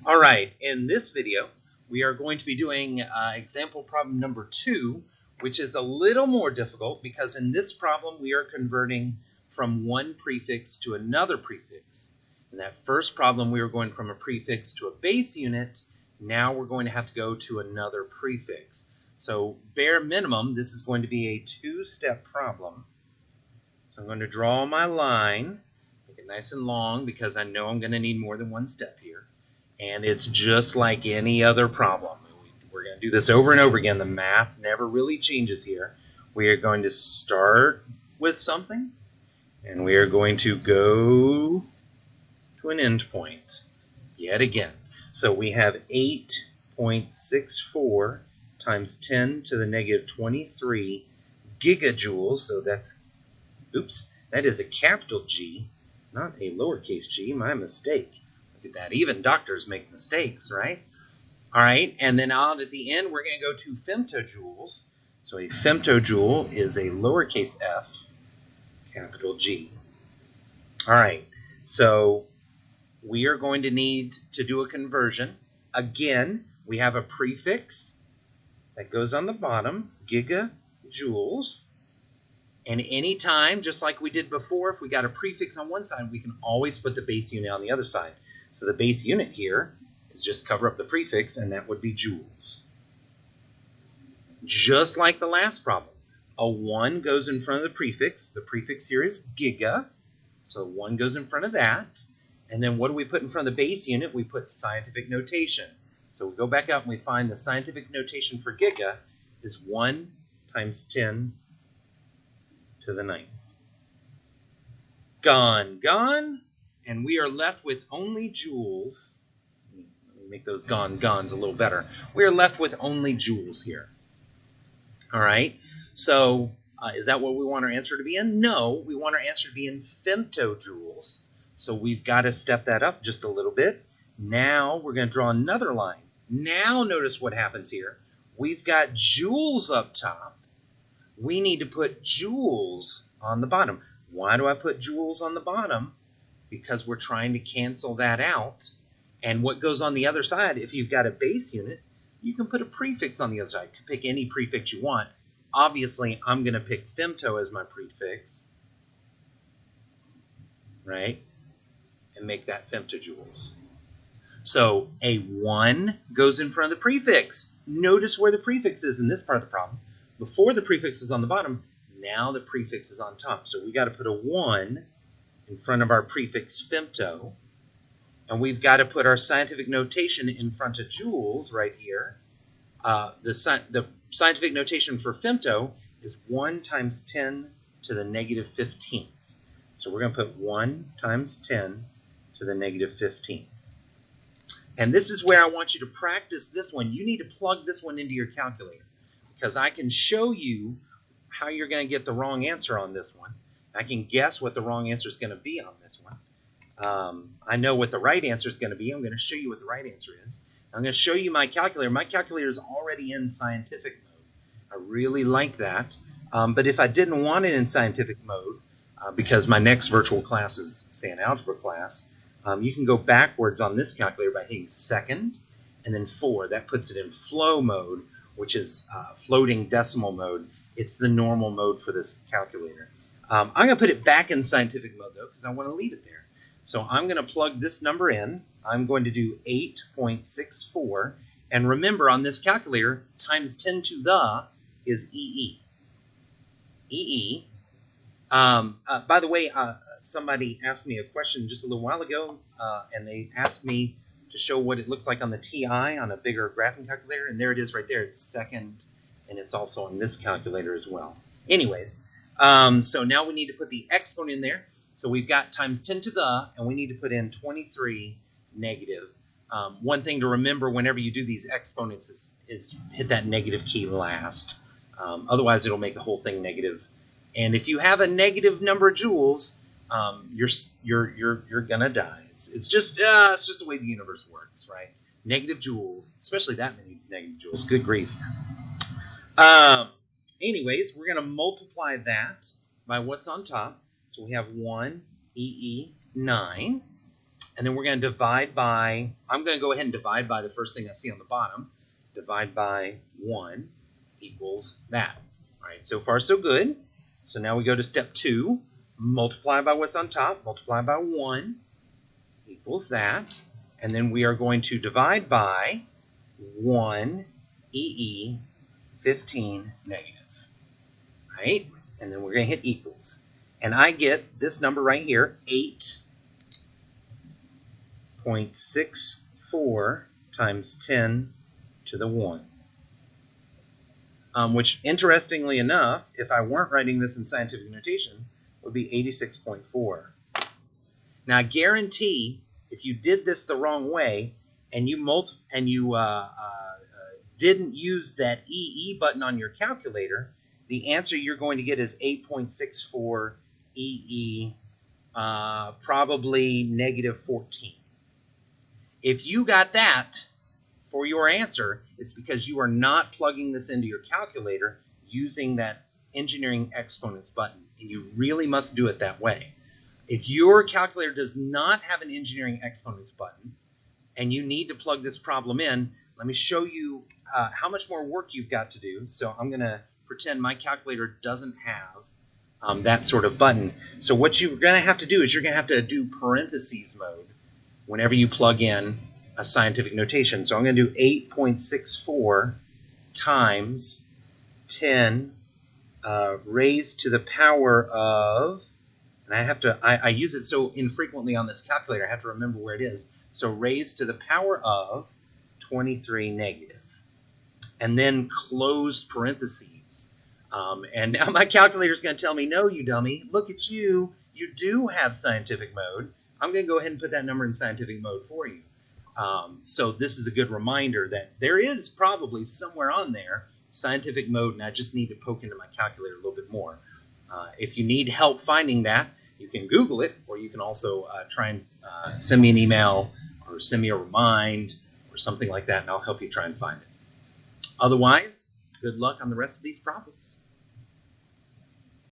All right, in this video, we are going to be doing example problem number 2, which is a little more difficult because in this problem we are converting from one prefix to another prefix. In that first problem, we were going from a prefix to a base unit. Now we're going to have to go to another prefix. So bare minimum, this is going to be a two-step problem. So I'm going to draw my line, make it nice and long because I know I'm going to need more than one step here. And it's just like any other problem. We're going to do this over and over again. The math never really changes here. We are going to start with something, and we are going to go to an endpoint yet again. So we have 8.64 times 10 to the negative 23 gigajoules. So that is a capital G, not a lowercase g, my mistake. Look at that. Even doctors make mistakes, right? All right, and then out at the end, we're going to go to femtojoules. So a femtojoule is a lowercase f, capital G. All right, so we are going to need to do a conversion. Again, we have a prefix that goes on the bottom, gigajoules. And anytime, just like we did before, if we got a prefix on one side, we can always put the base unit on the other side. So the base unit here is just cover up the prefix, and that would be joules. Just like the last problem, a 1 goes in front of the prefix. The prefix here is giga, so 1 goes in front of that. And then what do we put in front of the base unit? We put scientific notation. So we go back up and we find the scientific notation for giga is 1 times 10 to the 9th. Gone. And we are left with only joules. Let me make those gons a little better. We are left with only joules here. All right. So is that what we want our answer to be in? No, we want our answer to be in femtojoules. So we've got to step that up just a little bit. Now we're going to draw another line. Now notice what happens here. We've got joules up top. We need to put joules on the bottom. Why do I put joules on the bottom? Because we're trying to cancel that out. And what goes on the other side, if you've got a base unit, you can put a prefix on the other side. You can pick any prefix you want. Obviously, I'm going to pick femto as my prefix, right? And make that femtojoules. So a 1 goes in front of the prefix. Notice where the prefix is in this part of the problem. Before the prefix is on the bottom, now the prefix is on top. So we got to put a 1 in front of our prefix femto, and we've got to put our scientific notation in front of joules right here. The scientific notation for femto is 1 times 10 to the negative 15th. So we're going to put 1 times 10 to the negative 15th. And this is where I want you to practice this one. You need to plug this one into your calculator because I can show you how you're going to get the wrong answer on this one. I can guess what the wrong answer is going to be on this one. I know what the right answer is going to be. I'm going to show you what the right answer is. I'm going to show you my calculator. My calculator is already in scientific mode. I really like that. But if I didn't want it in scientific mode, because my next virtual class is, say, an algebra class, you can go backwards on this calculator by hitting second and then 4. That puts it in flow mode, which is floating decimal mode. It's the normal mode for this calculator. I'm going to put it back in scientific mode, though, because I want to leave it there. So I'm going to plug this number in. I'm going to do 8.64. And remember, on this calculator, times 10 to the is EE. EE. By the way, somebody asked me a question just a little while ago, and they asked me to show what it looks like on the TI on a bigger graphing calculator. And there it is right there. It's second, and it's also on this calculator as well. Anyways. So now we need to put the exponent in there. So we've got times 10 to the, and we need to put in 23 negative. One thing to remember whenever you do these exponents is hit that negative key last. Otherwise, it'll make the whole thing negative. And if you have a negative number of joules, you're gonna die. It's just the way the universe works, right? Negative joules, especially that many negative joules. Good grief. Anyways, we're going to multiply that by what's on top. So we have 1 EE 9. And then we're going to divide by, I'm going to go ahead and divide by the first thing I see on the bottom. Divide by 1 equals that. All right, so far so good. So now we go to step 2. Multiply by what's on top. Multiply by 1 equals that. And then we are going to divide by 1 EE 15 negative. Right? And then we're going to hit equals. And I get this number right here, 8.64 times 10 to the 1. Which, interestingly enough, if I weren't writing this in scientific notation, would be 86.4. Now, I guarantee if you did this the wrong way and you didn't use that EE button on your calculator, the answer you're going to get is 8.64 EE, probably negative 14. If you got that for your answer, it's because you are not plugging this into your calculator using that engineering exponents button, and you really must do it that way. If your calculator does not have an engineering exponents button and you need to plug this problem in, let me show you how much more work you've got to do. So I'm going to pretend my calculator doesn't have that sort of button. So what you're going to have to do is you're going to have to do parentheses mode whenever you plug in a scientific notation. So I'm going to do 8.64 times 10 raised to the power of, and I use it so infrequently on this calculator, I have to remember where it is. So raised to the power of 23 negative. And then closed parentheses. And now my calculator is going to tell me, no, you dummy, look at you. You do have scientific mode. I'm going to go ahead and put that number in scientific mode for you. So this is a good reminder that there is probably somewhere on there scientific mode, and I just need to poke into my calculator a little bit more. If you need help finding that, you can Google it, or you can also try and send me an email or send me a remind or something like that, and I'll help you try and find it. Otherwise, good luck on the rest of these problems.